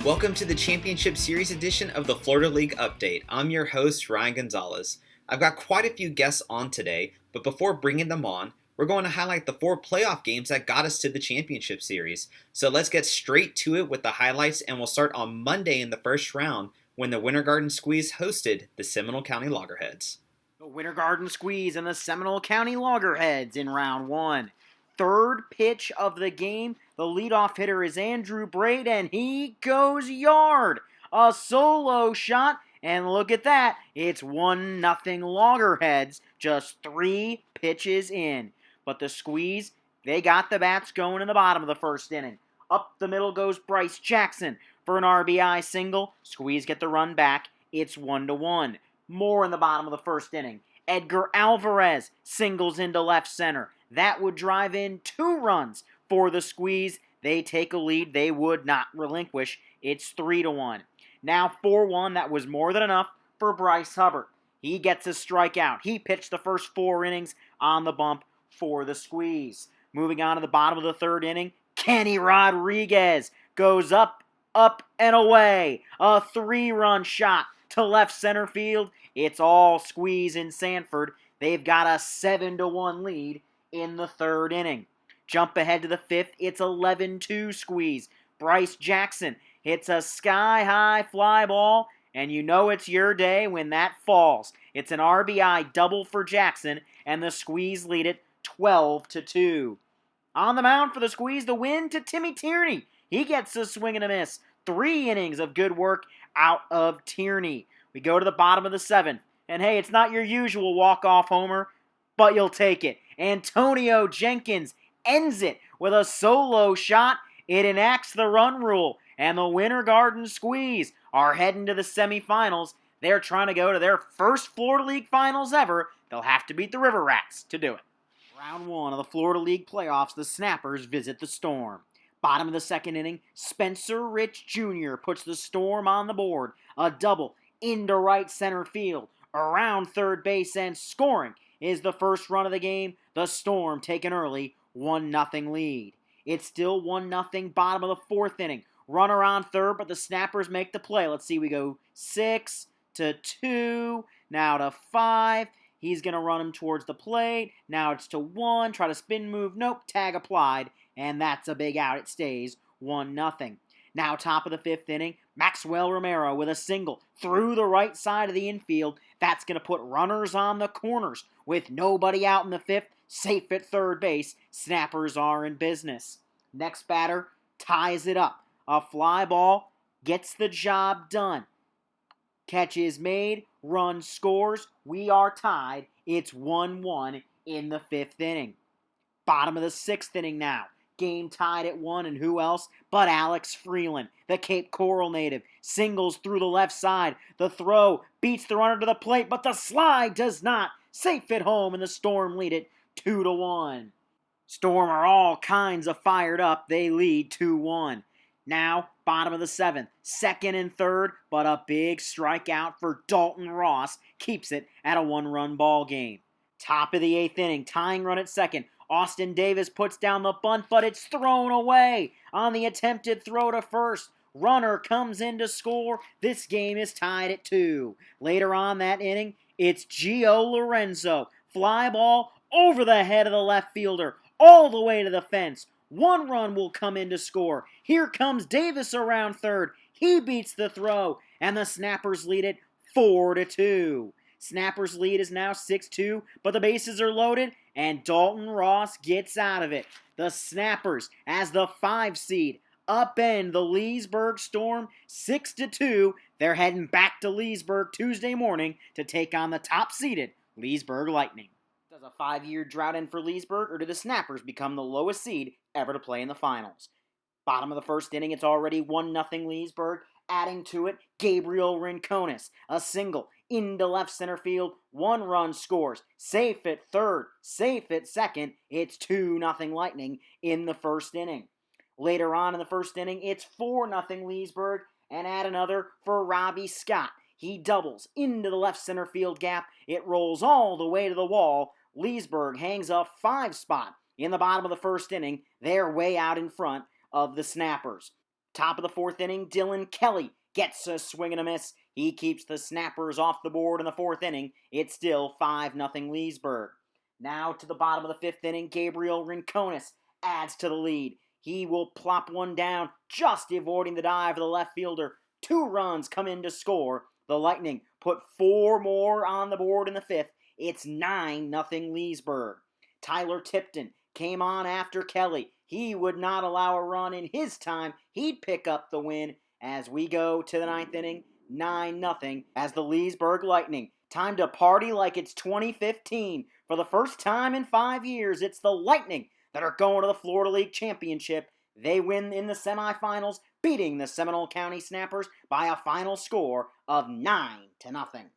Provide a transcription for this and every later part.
Welcome to the Championship Series edition of the Florida League Update. I'm your host, Ryan Gonzalez. I've got quite a few guests on today, but before bringing them on, we're going to highlight the 4 playoff games that got us to the Championship Series. So let's get straight to it with the highlights, and we'll start on Monday in the first round when the Winter Garden Squeeze hosted the Seminole County Loggerheads. The Winter Garden Squeeze and the Seminole County Loggerheads in round 1. Third pitch of the game, the leadoff hitter is Andrew Braid, and he goes yard. A solo shot, and look at that, it's 1-0 Loggerheads, just 3 pitches in. But the Squeeze, they got the bats going in the bottom of the first inning. Up the middle goes Bryce Jackson for an RBI single. Squeeze get the run back, it's 1-1. More in the bottom of the first inning. Edgar Alvarez singles into left center. That would drive in 2 runs for the Squeeze. They take a lead they would not relinquish. It's 3-1. Now 4-1, that was more than enough for Bryce Hubbard. He gets a strikeout. He pitched the first 4 innings on the bump for the Squeeze. Moving on to the bottom of the third inning, Kenny Rodriguez goes up, and away. A 3-run shot to left center field. It's all Squeeze in Sanford. They've got a 7-1 lead in the third inning. Jump ahead to the 5th. It's 11-2 Squeeze. Bryce Jackson hits a sky-high fly ball, and you know it's your day when that falls. It's an RBI double for Jackson, and the Squeeze lead it 12-2. On the mound for the Squeeze, the win to Timmy Tierney. He gets a swing and a miss. 3 innings of good work out of Tierney. We go to the bottom of the 7th. And hey, it's not your usual walk-off homer, but you'll take it. Antonio Jenkins ends it with a solo shot. It enacts the run rule. And the Winter Garden Squeeze are heading to the semifinals. They're trying to go to their first Florida League Finals ever. They'll have to beat the River Rats to do it. Round 1 of the Florida League playoffs, the Snappers visit the Storm. Bottom of the second inning, Spencer Rich Jr. puts the Storm on the board. A double into right center field. Around third base and scoring is the first run of the game. The Storm take an early 1-0 lead. It's still 1-0 bottom of the fourth inning. Runner on third, but the Snappers make the play. Let's see, we go 6-2, now to 5. He's going to run him towards the plate. Now it's to 1. Try to spin move. Nope. Tag applied. And that's a big out. It stays 1-0. Now top of the 5th inning. Maxwell Romero with a single through the right side of the infield. That's going to put runners on the corners. With nobody out in the 5th. Safe at third base. Snappers are in business. Next batter ties it up. A fly ball gets the job done. Catch is made, run scores, we are tied. It's 1-1 in the 5th inning. Bottom of the 6th inning now. Game tied at 1, and who else but Alex Freeland, the Cape Coral native, singles through the left side. The throw beats the runner to the plate, but the slide does not. Safe at home, and the Storm lead it 2-1. Storm are all kinds of fired up. They lead 2-1. Now, bottom of the 7th, second and third, but a big strikeout for Dalton Ross keeps it at a 1-run ball game. Top of the 8th inning, tying run at second. Austin Davis puts down the bunt, but it's thrown away on the attempted throw to first. Runner comes in to score. This game is tied at 2. Later on that inning, it's Gio Lorenzo. Fly ball over the head of the left fielder, all the way to the fence. 1 run will come in to score. Here comes Davis around third. He beats the throw, and the Snappers lead it 4-2. Snappers lead is now 6-2, but the bases are loaded, and Dalton Ross gets out of it. The Snappers, as the 5 seed, upend the Leesburg Storm 6-2. They're heading back to Leesburg Tuesday morning to take on the top-seeded Leesburg Lightning. Does a 5-year drought end for Leesburg, or do the Snappers become the lowest seed ever to play in the finals? Bottom of the first inning, it's already 1-0 Leesburg. Adding to it, Gabriel Rincones. A single into left center field. 1 run scores. Safe at third. Safe at second. It's 2-0 Lightning in the first inning. Later on in the first inning, it's 4-0 Leesburg. And add another for Robbie Scott. He doubles into the left center field gap. It rolls all the way to the wall. Leesburg hangs a 5 spot in the bottom of the first inning. They're way out in front of the Snappers. Top of the fourth inning, Dylan Kelly gets a swing and a miss. He keeps the Snappers off the board in the fourth inning. It's still 5-0 Leesburg. Now to the bottom of the fifth inning, Gabriel Rincones adds to the lead. He will plop one down, just avoiding the dive of the left fielder. 2 runs come in to score. The Lightning put 4 more on the board in the fifth. It's 9-0 Leesburg. Tyler Tipton came on after Kelly. He would not allow a run in his time. He'd pick up the win as we go to the ninth inning. 9-0 as the Leesburg Lightning. Time to party like it's 2015. For the first time in 5 years, it's the Lightning that are going to the Florida League Championship. They win in the semifinals, beating the Seminole County Snappers by a final score of 9-0.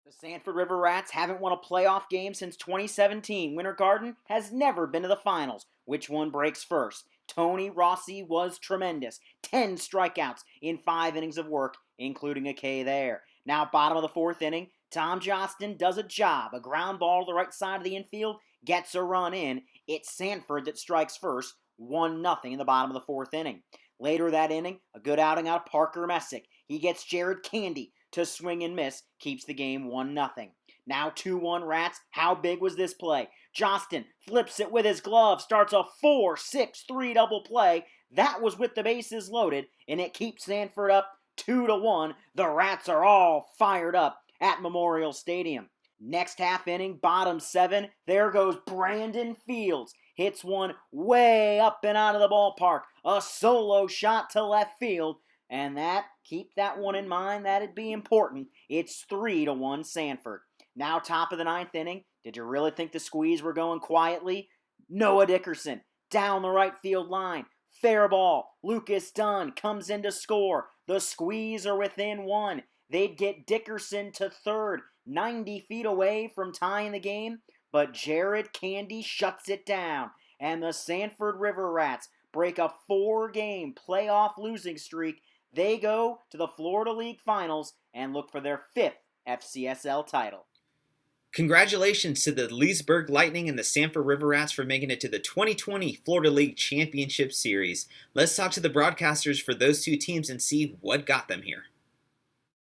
The Sanford River Rats haven't won a playoff game since 2017. Winter Garden has never been to the finals. Which one breaks first? Tony Rossi was tremendous. 10 strikeouts in 5 innings of work, including a K there. Now, bottom of the fourth inning, Tom Jostin does a job. A ground ball to the right side of the infield gets a run in. It's Sanford that strikes first, 1-0 in the bottom of the fourth inning. Later that inning, a good outing out of Parker Messick. He gets Jared Candy to swing and miss, keeps the game 1-0. Now 2-1 Rats. How big was this play? Jostin flips it with his glove, starts a 4-6-3 double play. That was with the bases loaded, and it keeps Sanford up 2-1. The Rats are all fired up at Memorial Stadium. Next half inning, bottom 7, there goes Brandon Fields. Hits one way up and out of the ballpark. A solo shot to left field. And keep that one in mind, that'd be important. It's 3-1 Sanford. Now top of the ninth inning. Did you really think the Squeeze were going quietly? Noah Dickerson, down the right field line. Fair ball. Lucas Dunn comes in to score. The Squeeze are within 1. They'd get Dickerson to third, 90 feet away from tying the game, but Jared Candy shuts it down, and the Sanford River Rats break a 4-game playoff losing streak. They go to the Florida League Finals and look for their 5th FCSL title. Congratulations to the Leesburg Lightning and the Sanford River Rats for making it to the 2020 Florida League Championship Series. Let's talk to the broadcasters for those 2 teams and see what got them here.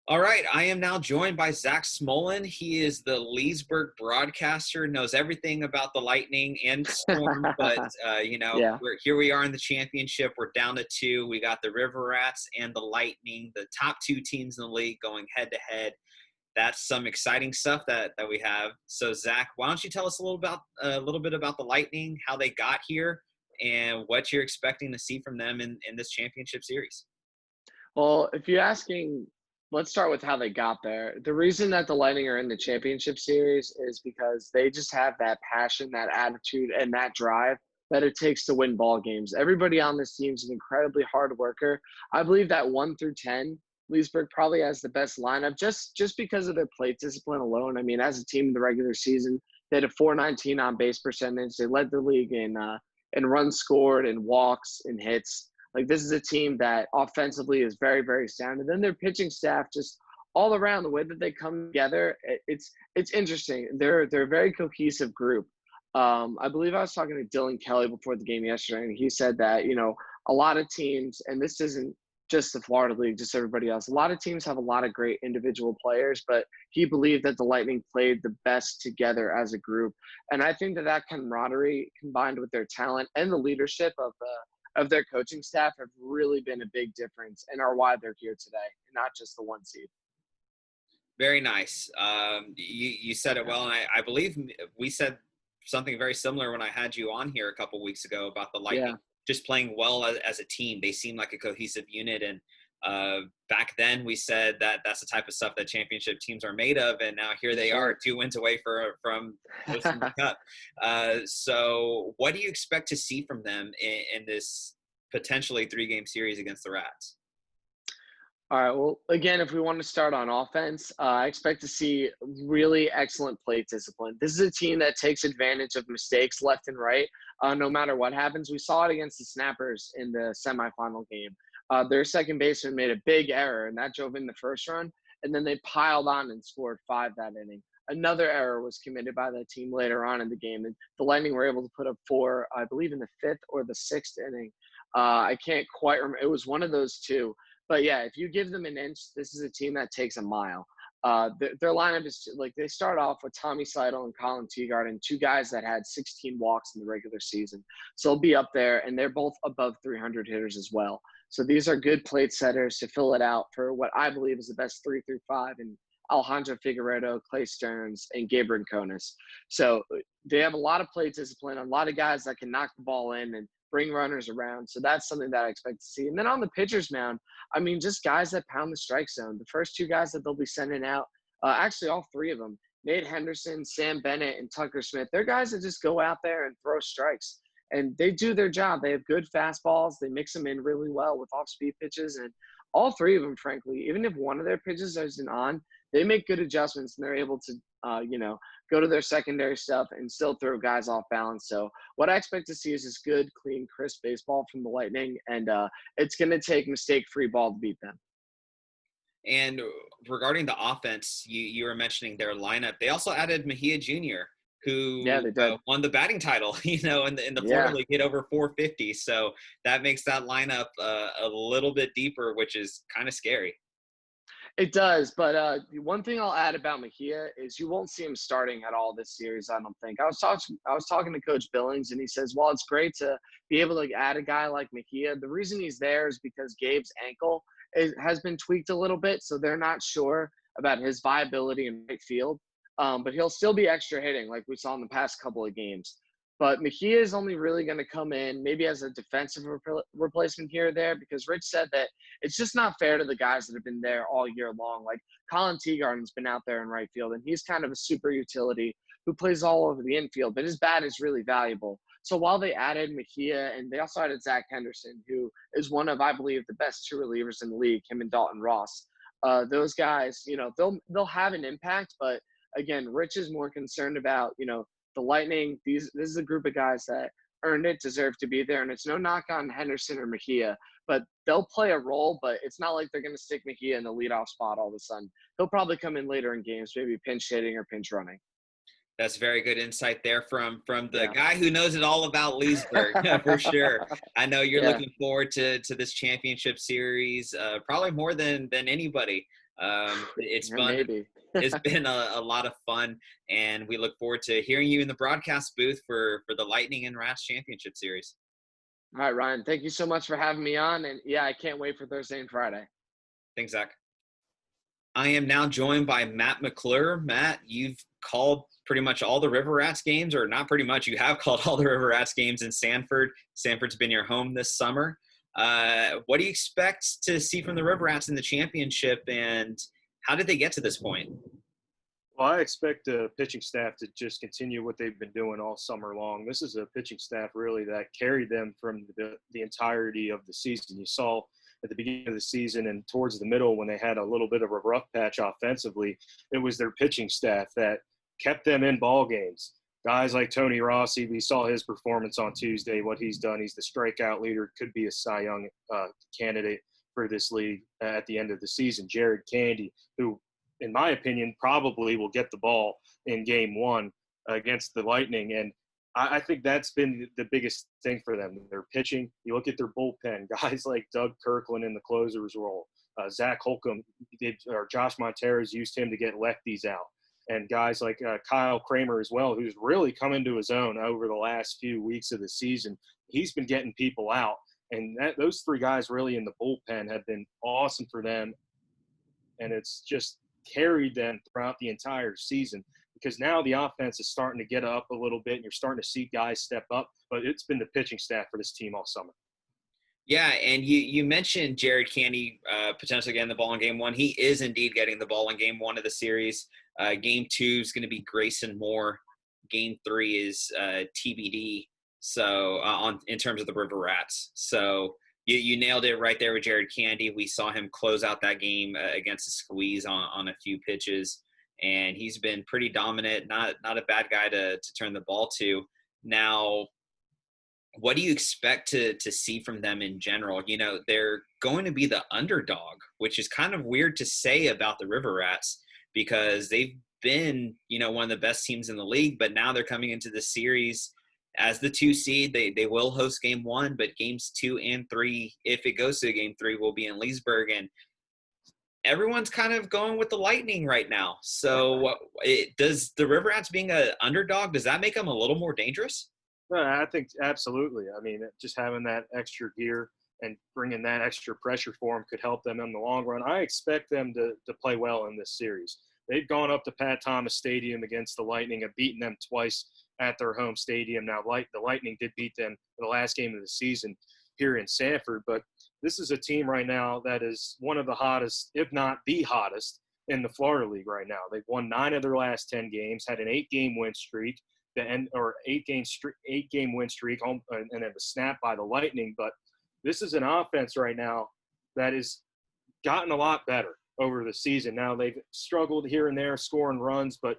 All right, I am now joined by Zach Smolin. He is the Leesburg broadcaster, knows everything about the Lightning and Storm, but, Yeah. here we are in the championship. We're down to 2. We got the River Rats and the Lightning, the top 2 teams in the league going head-to-head. That's some exciting stuff that we have. So, Zach, why don't you tell us a little bit about the Lightning, how they got here, and what you're expecting to see from them in this championship series? Well, if you're asking, let's start with how they got there. The reason that the Lightning are in the championship series is because they just have that passion, that attitude, and that drive that it takes to win ball games. Everybody on this team is an incredibly hard worker. I believe that 1 through 10, Leesburg probably has the best lineup just because of their plate discipline alone. I mean, as a team in the regular season, they had a .419 on base percentage. They led the league in runs scored, and walks, and hits. Like, this is a team that offensively is very, very sound. And then their pitching staff, just all around, the way that they come together, it's interesting. They're a very cohesive group. I believe I was talking to Dylan Kelly before the game yesterday, and he said that, a lot of teams, and this isn't just the Florida League, just everybody else, a lot of teams have a lot of great individual players, but he believed that the Lightning played the best together as a group. And I think that camaraderie, combined with their talent and the leadership of their coaching staff, have really been a big difference and are why they're here today, and not just the 1 seed. Very nice. You said it well, and I believe we said something very similar when I had you on here a couple weeks ago about the Lightning just playing well as a team. They seem like a cohesive unit, and back then we said that that's the type of stuff that championship teams are made of, and now here they are, 2 wins away from hosting the Cup. So what do you expect to see from them in this potentially 3-game series against the Rats? All right. Well, again, if we want to start on offense, I expect to see really excellent plate discipline. This is a team that takes advantage of mistakes left and right, no matter what happens. We saw it against the Snappers in the semifinal game. Their second baseman made a big error, and that drove in the first run, and then they piled on and scored 5 that inning. Another error was committed by the team later on in the game, and the Lightning were able to put up 4, I believe, in the 5th or the 6th inning. I can't quite remember. It was one of those two. But yeah, if you give them an inch, this is a team that takes a mile. Their lineup is like they start off with Tommy Seidel and Colin Teagarden, two guys that had 16 walks in the regular season. So they'll be up there, and they're both above 300 hitters as well. So these are good plate setters to fill it out for what I believe is the best 3 through 5 in Alejandro Figueredo, Clay Stearns, and Gabriel Rincones. So they have a lot of plate discipline, a lot of guys that can knock the ball in and bring runners around. So that's something that I expect to see. And then on the pitcher's mound, I mean, just guys that pound the strike zone. The first two guys that they'll be sending out, actually all three of them, Nate Henderson, Sam Bennett, and Tucker Smith, they're guys that just go out there and throw strikes. And they do their job. They have good fastballs. They mix them in really well with off-speed pitches. And all three of them, frankly, even if one of their pitches isn't on, they make good adjustments and they're able to, go to their secondary stuff and still throw guys off balance. So what I expect to see is this good, clean, crisp baseball from the Lightning, and it's going to take mistake-free ball to beat them. And regarding the offense, you were mentioning their lineup. They also added Mejia Jr., who won the batting title, in the Florida League, hit over 450. So that makes that lineup a little bit deeper, which is kind of scary. It does, but one thing I'll add about Mejia is you won't see him starting at all this series, I don't think. I was talking to Coach Billings, and he says, well, it's great to be able to add a guy like Mejia. The reason he's there is because Gabe's ankle has been tweaked a little bit, so they're not sure about his viability in right field. But he'll still be extra hitting like we saw in the past couple of games. But Mejia is only really going to come in maybe as a defensive replacement here or there, because Rich said that it's just not fair to the guys that have been there all year long. Like Colin Teagarden's been out there in right field, and he's kind of a super utility who plays all over the infield, but his bat is really valuable. So while they added Mejia, and they also added Zach Henderson, who is one of, I believe, the best two relievers in the league, him and Dalton Ross, those guys, they'll have an impact. But again, Rich is more concerned about, the Lightning. This is a group of guys that earned it, deserve to be there, and it's no knock on Henderson or Mejia, but they'll play a role. But it's not like they're going to stick Mejia in the leadoff spot all of a sudden. He'll probably come in later in games, maybe pinch hitting or pinch running. That's very good insight there from the guy who knows it all about Leesburg, for sure. I know you're looking forward to this championship series, probably more than anybody. It's fun. Maybe. It's been a lot of fun, and we look forward to hearing you in the broadcast booth for the Lightning and Rats championship series. All right, Ryan, thank you so much for having me on, and I can't wait for Thursday and Friday. Thanks, Zach. I am now joined by Matt McClure. Matt, you've called pretty much all the River Rats games, or not pretty much, you have called all the River Rats games in Sanford. Sanford's been your home this summer. What do you expect to see from the River Rats in the championship, and how did they get to this point? Well, I expect the pitching staff to just continue what they've been doing all summer long. This is a pitching staff really that carried them from the entirety of the season. You saw at the beginning of the season and towards the middle when they had a little bit of a rough patch offensively, it was their pitching staff that kept them in ball games. Guys like Tony Rossi, we saw his performance on Tuesday, what he's done. He's the strikeout leader, could be a Cy Young candidate for this league at the end of the season. Jared Candy, who, in my opinion, probably will get the ball in game one against the Lightning. And I think that's been the biggest thing for them. Their pitching, you look at their bullpen, guys like Doug Kirkland in the closer's role, Zach Holcomb, or Josh Montero's used him to get lefties out. And guys like Kyle Kramer as well, who's really come into his own over the last few weeks of the season. He's been getting people out. And those three guys really in the bullpen have been awesome for them. And it's just carried them throughout the entire season, because now the offense is starting to get up a little bit and you're starting to see guys step up. But it's been the pitching staff for this team all summer. Yeah, and you mentioned Jared Candy potentially getting the ball in game one. He is indeed getting the ball in game one of the series. Game two is going to be Grayson Moore. Game three is TBD. So in terms of the River Rats. So you nailed it right there with Jared Candy. We saw him close out that game against the Squeeze on a few pitches, and he's been pretty dominant. Not a bad guy to turn the ball to. Now, what do you expect to see from them in general? They're going to be the underdog, which is kind of weird to say about the River Rats, because they've been, one of the best teams in the league, but now they're coming into the series as the 2 seed, they will host game 1, but games 2 and 3, if it goes to game 3, will be in Leesburg. And everyone's kind of going with the Lightning right now. So does the River Rats being an underdog, does that make them a little more dangerous? I think absolutely. I mean, just having that extra gear and bringing that extra pressure for them could help them in the long run. I expect them to play well in this series. They've gone up to Pat Thomas Stadium against the Lightning and beaten them twice at their home stadium. Now, the Lightning did beat them in the last game of the season here in Sanford, but this is a team right now that is one of the hottest, if not the hottest, in the Florida League right now. They've won 9 of their last 10 games, had an 8-game win streak, eight-game win streak, and then the snap by the Lightning. But this is an offense right now that has gotten a lot better over the season. Now, they've struggled here and there scoring runs, but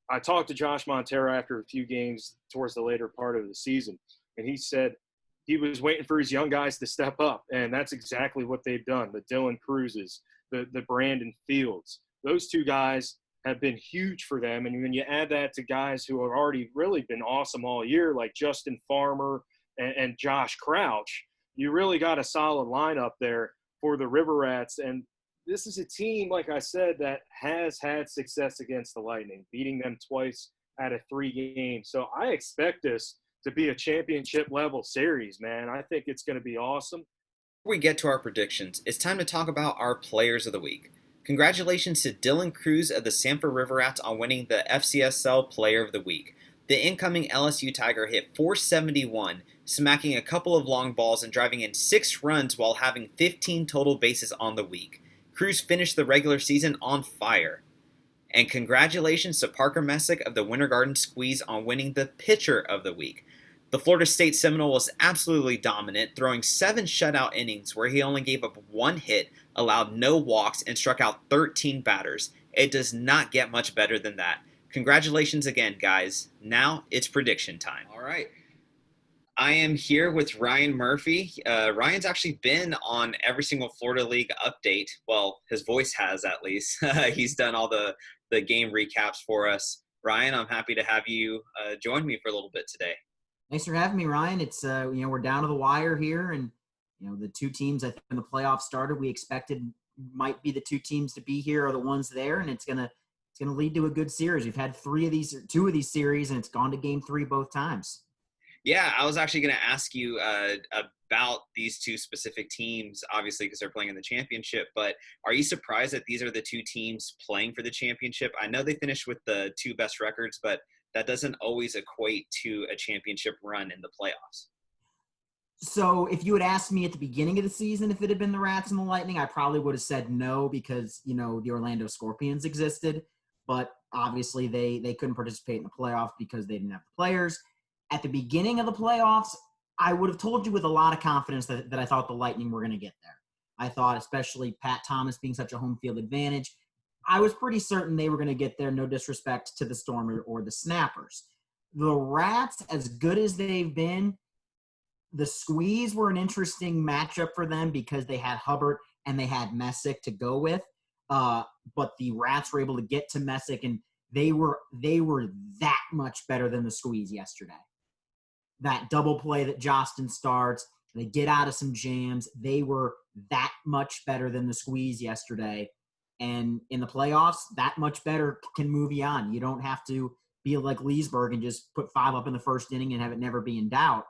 I talked to Josh Montero after a few games towards the later part of the season, and he said he was waiting for his young guys to step up, and that's exactly what they've done. The Dylan Cruzes, the Brandon Fields, those 2 guys have been huge for them. And when you add that to guys who have already really been awesome all year, like Justin Farmer and Josh Crouch, you really got a solid lineup there for the River Rats. And this is a team, like I said, that has had success against the Lightning, beating them twice out of 3 games. So I expect this to be a championship level series, man. I think it's going to be awesome. Before we get to our predictions, it's time to talk about our players of the week. Congratulations to Dylan Cruz of the Sanford River Rats on winning the FCSL Player of the Week. The incoming LSU Tiger hit .471, smacking a couple of long balls and driving in 6 runs while having 15 total bases on the week. Cruz finished the regular season on fire. And congratulations to Parker Messick of the Winter Garden Squeeze on winning the Pitcher of the Week. The Florida State Seminole was absolutely dominant, throwing 7 shutout innings where he only gave up 1 hit, allowed no walks, and struck out 13 batters. It does not get much better than that. Congratulations again, guys. Now it's prediction time. All right. I am here with Ryan Murphy. Ryan's actually been on every single Florida League update. Well, his voice has, at least. He's done all the game recaps for us. Ryan, I'm happy to have you join me for a little bit today. Thanks for having me, Ryan. It's we're down to the wire here, and the 2 teams I think when the playoffs started we expected might be the 2 teams to be here are the ones there, and it's gonna lead to a good series. We've had 2 of these series, and it's gone to game 3 both times. Yeah, I was actually going to ask you about these 2 specific teams, obviously because they're playing in the championship, but are you surprised that these are the 2 teams playing for the championship? I know they finished with the 2 best records, but that doesn't always equate to a championship run in the playoffs. So if you had asked me at the beginning of the season if it had been the Rats and the Lightning, I probably would have said no because, the Orlando Scorpions existed. But obviously they couldn't participate in the playoffs because they didn't have the players. At the beginning of the playoffs, I would have told you with a lot of confidence that I thought the Lightning were going to get there. I thought especially Pat Thomas being such a home field advantage, I was pretty certain they were going to get there, no disrespect to the Storm or the Snappers. The Rats, as good as they've been, the Squeeze were an interesting matchup for them because they had Hubbard and they had Messick to go with. But the Rats were able to get to Messick, and they were that much better than the Squeeze yesterday. That double play that Jostin starts, they get out of some jams. They were that much better than the Squeeze yesterday. And in the playoffs, that much better can move you on. You don't have to be like Leesburg and just put 5 up in the first inning and have it never be in doubt.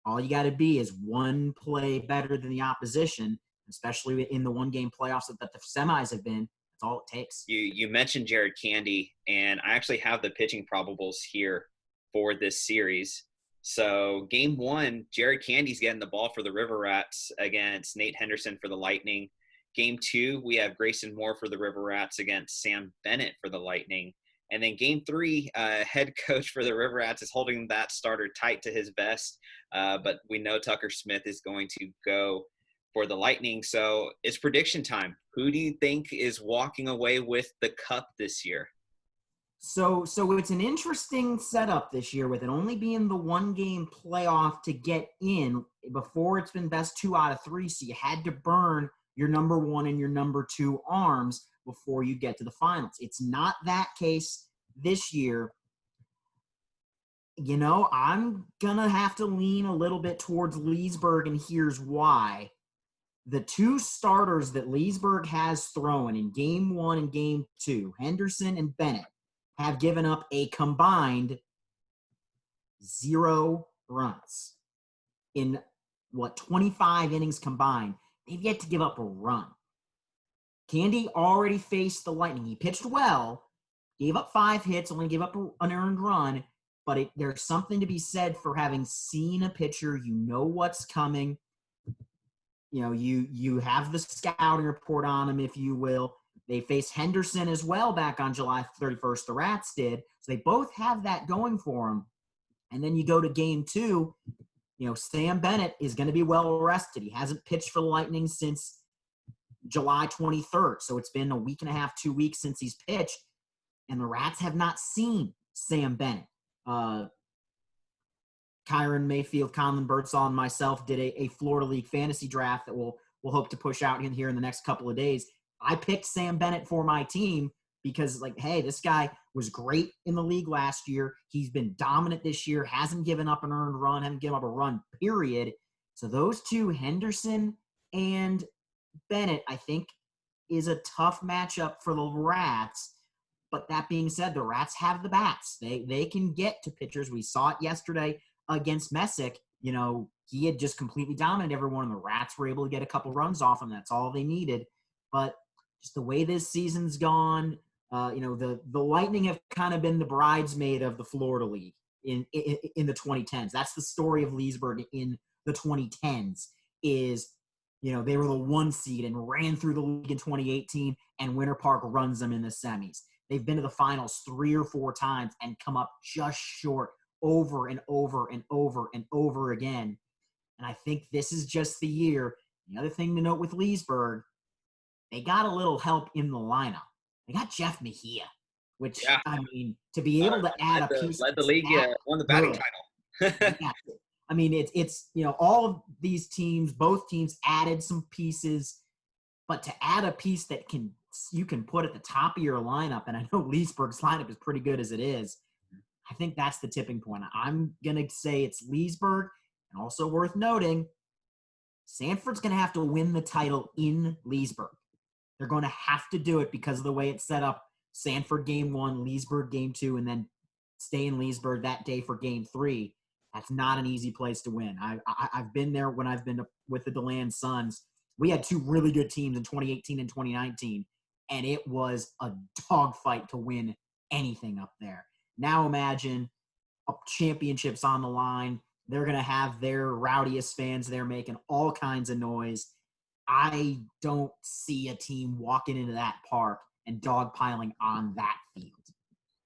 All you got to be is 1 play better than the opposition, especially in the 1-game playoffs that the semis have been. That's all it takes. You mentioned Jared Candy, and I actually have the pitching probables here for this series. So game 1, Jared Candy's getting the ball for the River Rats against Nate Henderson for the Lightning. Game 2, we have Grayson Moore for the River Rats against Sam Bennett for the Lightning. And then game 3, head coach for the River Rats is holding that starter tight to his vest. But we know Tucker Smith is going to go for the Lightning. So it's prediction time. Who do you think is walking away with the cup this year? So it's an interesting setup this year with it only being the 1-game playoff to get in. Before it's been best 2 out of 3, so you had to burn your number 1 and your number 2 arms before you get to the finals. It's not that case this year. I'm going to have to lean a little bit towards Leesburg, and here's why. The two starters that Leesburg has thrown in game 1 and game 2, Henderson and Bennett, have given up a combined 0 runs. In 25 innings combined, they've yet to give up a run. Candy already faced the Lightning. He pitched well, gave up 5 hits, only gave up an earned run, but there's something to be said for having seen a pitcher. You know what's coming. You have the scouting report on him, if you will. They faced Henderson as well back on July 31st. The Rats did. So they both have that going for them. And then you go to game 2. Sam Bennett is going to be well rested. He hasn't pitched for the Lightning since July 23rd. So it's been a week and a half, 2 weeks since he's pitched. And the Rats have not seen Sam Bennett. Kyron Mayfield, Conlon Birdsall, and myself did a Florida League fantasy draft that we'll hope to push out in here in the next couple of days. I picked Sam Bennett for my team because, hey, this guy was great in the league last year. He's been dominant this year, hasn't given up an earned run, hasn't given up a run, period. So those two, Henderson and Bennett, I think is a tough matchup for the Rats. But that being said, the Rats have the bats. They can get to pitchers. We saw it yesterday against Messick. He had just completely dominated everyone, and the Rats were able to get a couple runs off him. That's all they needed. But just the way this season's gone, the Lightning have kind of been the bridesmaid of the Florida League in the 2010s. That's the story of Leesburg in the 2010s is, they were the 1 seed and ran through the league in 2018, and Winter Park runs them in the semis. They've been to the finals 3 or 4 times and come up just short over and over and over and over again. And I think this is just the year. The other thing to note with Leesburg, they got a little help in the lineup. They got Jeff Mejia, which, to be able to add a piece. Led the league, won the batting title. Yeah. It's all of these teams, both teams added some pieces, but to add a piece that you can put at the top of your lineup, and I know Leesburg's lineup is pretty good as it is, I think that's the tipping point. I'm going to say it's Leesburg, and also worth noting, Sanford's going to have to win the title in Leesburg. They're going to have to do it because of the way it's set up. Sanford game 1, Leesburg game 2, and then stay in Leesburg that day for game 3. That's not an easy place to win. I've been there when I've been with the DeLand Suns. We had 2 really good teams in 2018 and 2019, and it was a dogfight to win anything up there. Now imagine championships on the line. They're going to have their rowdiest fans there making all kinds of noise. I don't see a team walking into that park and dogpiling on that field.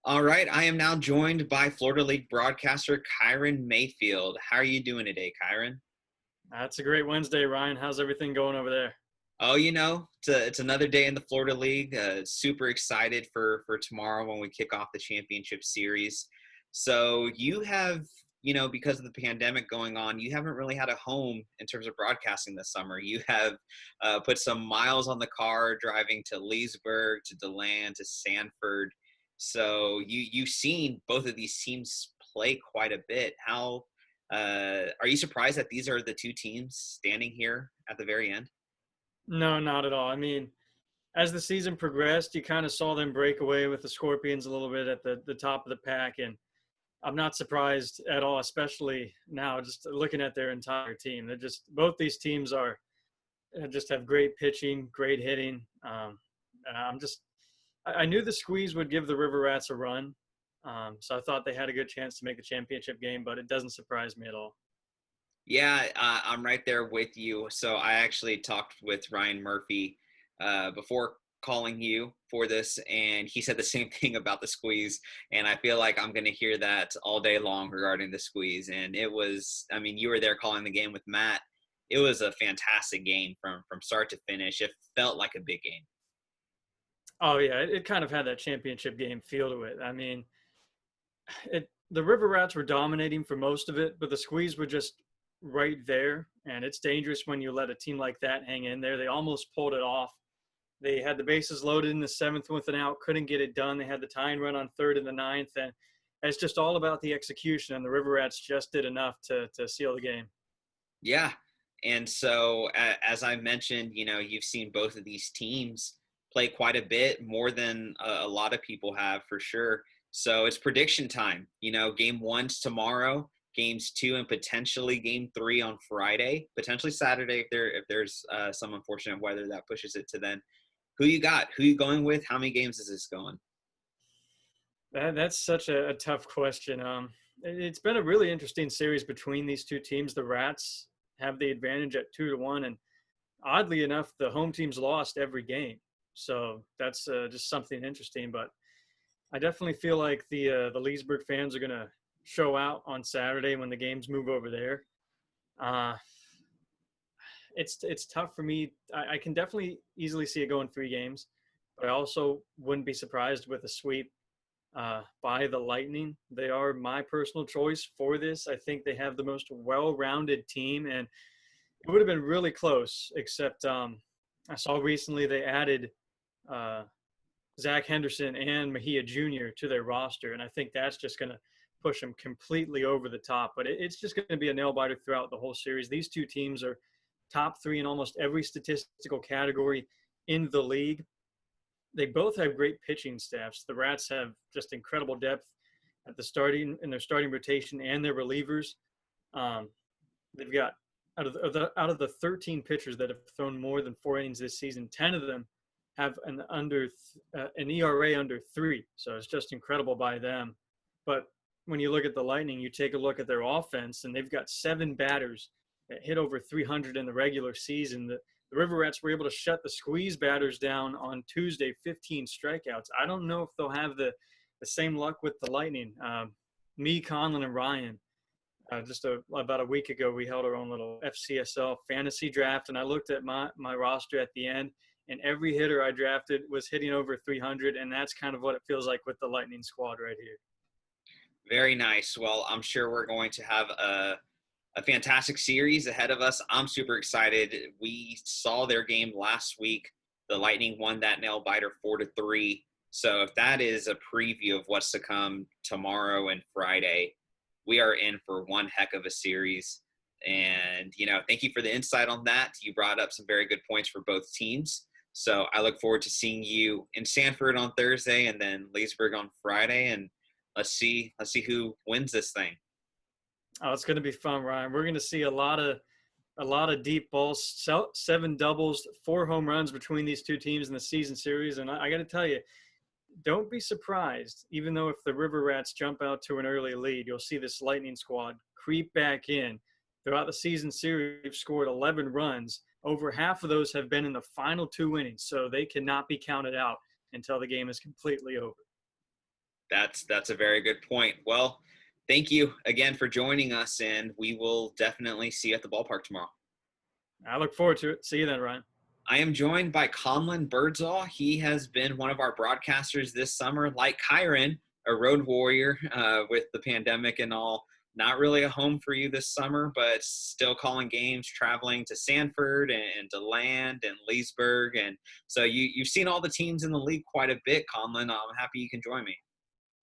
All right, I am now joined by Florida League broadcaster Kyron Mayfield. How are you doing today, Kyron? It's a great Wednesday, Ryan. How's everything going over there? Oh, it's another day in the Florida League. Super excited for tomorrow when we kick off the championship series. So you have, because of the pandemic going on, you haven't really had a home in terms of broadcasting this summer. You have put some miles on the car driving to Leesburg, to DeLand, to Sanford. So you've seen both of these teams play quite a bit. How are you surprised that these are the 2 teams standing here at the very end? No, not at all. As the season progressed, you kind of saw them break away with the Scorpions a little bit at the top of the pack, and I'm not surprised at all, especially now just looking at their entire team. Both these teams just have great pitching, great hitting. I knew the squeeze would give the River Rats a run, so I thought they had a good chance to make the championship game, but it doesn't surprise me at all. Yeah, I'm right there with you. So I actually talked with Ryan Murphy before calling you for this, and he said the same thing about the squeeze. And I feel like I'm going to hear that all day long regarding the squeeze. And it was, you were there calling the game with Matt. It was a fantastic game from start to finish. It felt like a big game. Oh, yeah, it kind of had that championship game feel to it. The River Rats were dominating for most of it, but the squeeze were just right there, and it's dangerous when you let a team like that hang in there. They almost pulled it off. They had the bases loaded in the 7th with an out, couldn't get it done. They had the tying run on 3rd and the 9th, and it's just all about the execution, and the River Rats just did enough to seal the game. Yeah. And so, as I mentioned, you've seen both of these teams play quite a bit more than a lot of people have for sure. So it's prediction time. Game one's tomorrow, games 2 and potentially game 3 on Friday, potentially Saturday if there's some unfortunate weather that pushes it to then. Who you got? Who you going with? How many games is this going? That's such a tough question. It's been a really interesting series between these two teams. The Rats have the advantage at 2-1, and oddly enough, the home team's lost every game. So that's just something interesting. But I definitely feel like the Leesburg fans are going to show out on Saturday when the games move over there. It's tough for me. I can definitely easily see it going 3 games, but I also wouldn't be surprised with a sweep by the Lightning. They are my personal choice for this. I think they have the most well-rounded team, and it would have been really close, except I saw recently they added Zach Henderson and Mejia Jr. to their roster, and I think that's just going to push them completely over the top. But it's just going to be a nail-biter throughout the whole series. These two teams are top 3 in almost every statistical category in the league. They both have great pitching staffs. The Rats have just incredible depth at in their starting rotation and their relievers. They've got out of the 13 pitchers that have thrown more than 4 innings this season, 10 of them have an ERA under 3. So it's just incredible by them. But when you look at the Lightning, you take a look at their offense, and they've got 7 batters that hit over 300 in the regular season. The River Rats were able to shut the squeeze batters down on Tuesday, 15 strikeouts. I don't know if they'll have the same luck with the Lightning. Me, Conlon, and Ryan, about a week ago, we held our own little FCSL fantasy draft, and I looked at my roster at the end, and every hitter I drafted was hitting over 300, and that's kind of what it feels like with the Lightning squad right here. Very nice. Well, I'm sure we're going to have a fantastic series ahead of us. I'm super excited. We saw their game last week. The Lightning won that nail-biter 4-3. So if that is a preview of what's to come tomorrow and Friday, we are in for one heck of a series. And, thank you for the insight on that. You brought up some very good points for both teams. So I look forward to seeing you in Sanford on Thursday and then Leesburg on Friday. And let's see who wins this thing. Oh, it's going to be fun, Ryan. We're going to see a lot of deep balls, 7 doubles, 4 home runs between these two teams in the season series. And I got to tell you, don't be surprised, even though if the River Rats jump out to an early lead, you'll see this Lightning squad creep back in. Throughout the season series, they've scored 11 runs. Over half of those have been in the final 2 innings, so they cannot be counted out until the game is completely over. That's a very good point. Well, thank you again for joining us, and we will definitely see you at the ballpark tomorrow. I look forward to it. See you then, Ryan. I am joined by Conlon Birdsall. He has been one of our broadcasters this summer, like Kyron, a road warrior with the pandemic and all. Not really a home for you this summer, but still calling games, traveling to Sanford and DeLand and Leesburg. And so you've seen all the teams in the league quite a bit, Conlon. I'm happy you can join me.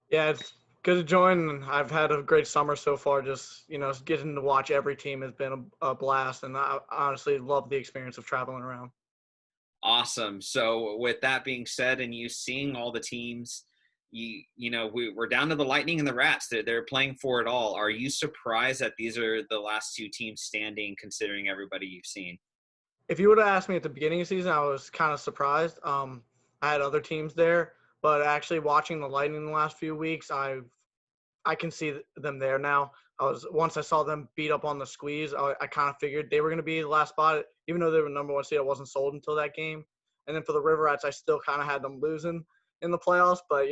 Yeah, it's good to join. I've had a great summer so far. Just, getting to watch every team has been a blast, and I honestly love the experience of traveling around. Awesome. So with that being said, and you seeing all the teams, we're down to the Lightning and the Rats. They're playing for it all. Are you surprised that these are the last 2 teams standing, considering everybody you've seen? If you would have asked me at the beginning of the season, I was kind of surprised. I had other teams there, but actually watching the Lightning the last few weeks, I can see them there now. Once I saw them beat up on the squeeze, I kind of figured they were going to be the last spot, even though they were number 1 seed. I wasn't sold until that game. And then for the River Rats, I still kind of had them losing in the playoffs, but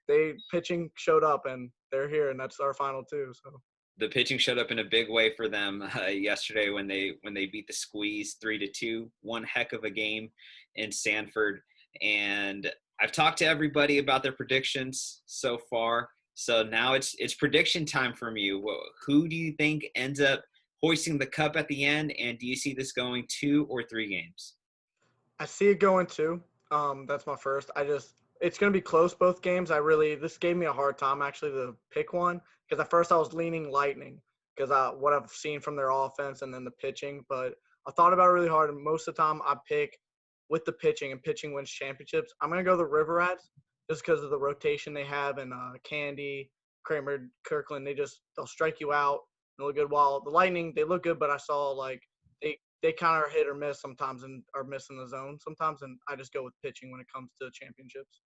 they pitching showed up and they're here, and that's our final 2. So the pitching showed up in a big way for them yesterday when they beat the squeeze 3-2. One heck of a game in Sanford, and I've talked to everybody about their predictions so far. So now it's prediction time from you. Who do you think ends up hoisting the cup at the end, and do you see this going 2 or 3 games? I see it going 2. That's my first. it's going to be close, both games. This gave me a hard time actually to pick one, because at first I was leaning Lightning because what I've seen from their offense and then the pitching. But I thought about it really hard, and most of the time I pick with the pitching, and pitching wins championships. I'm going to go the River Rats just because of the rotation they have, and Candy, Kramer, Kirkland. They'll strike you out. They look good. While the Lightning, they look good, but I saw like they kind of are hit or miss sometimes and are missing the zone sometimes, and I just go with pitching when it comes to championships.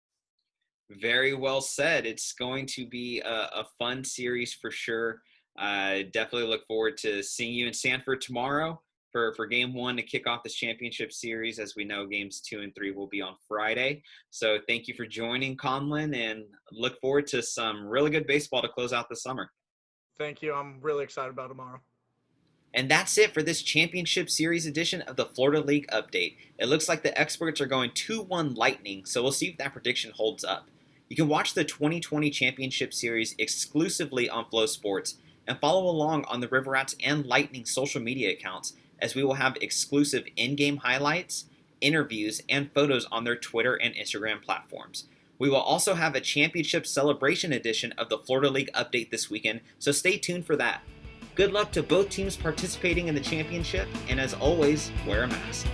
Very well said. It's going to be a fun series for sure. I definitely look forward to seeing you in Sanford tomorrow for game 1 to kick off this championship series. As we know, games 2 and 3 will be on Friday. So thank you for joining, Conlon, and look forward to some really good baseball to close out the summer. Thank you. I'm really excited about tomorrow. And that's it for this championship series edition of the Florida League Update. It looks like the experts are going 2-1 Lightning, so we'll see if that prediction holds up. You can watch the 2020 championship series exclusively on Flow Sports and follow along on the River Rats and Lightning social media accounts, as we will have exclusive in-game highlights, interviews, and photos on their Twitter and Instagram platforms. We will also have a championship celebration edition of the Florida League Update this weekend, so stay tuned for that. Good luck to both teams participating in the championship, and as always, wear a mask.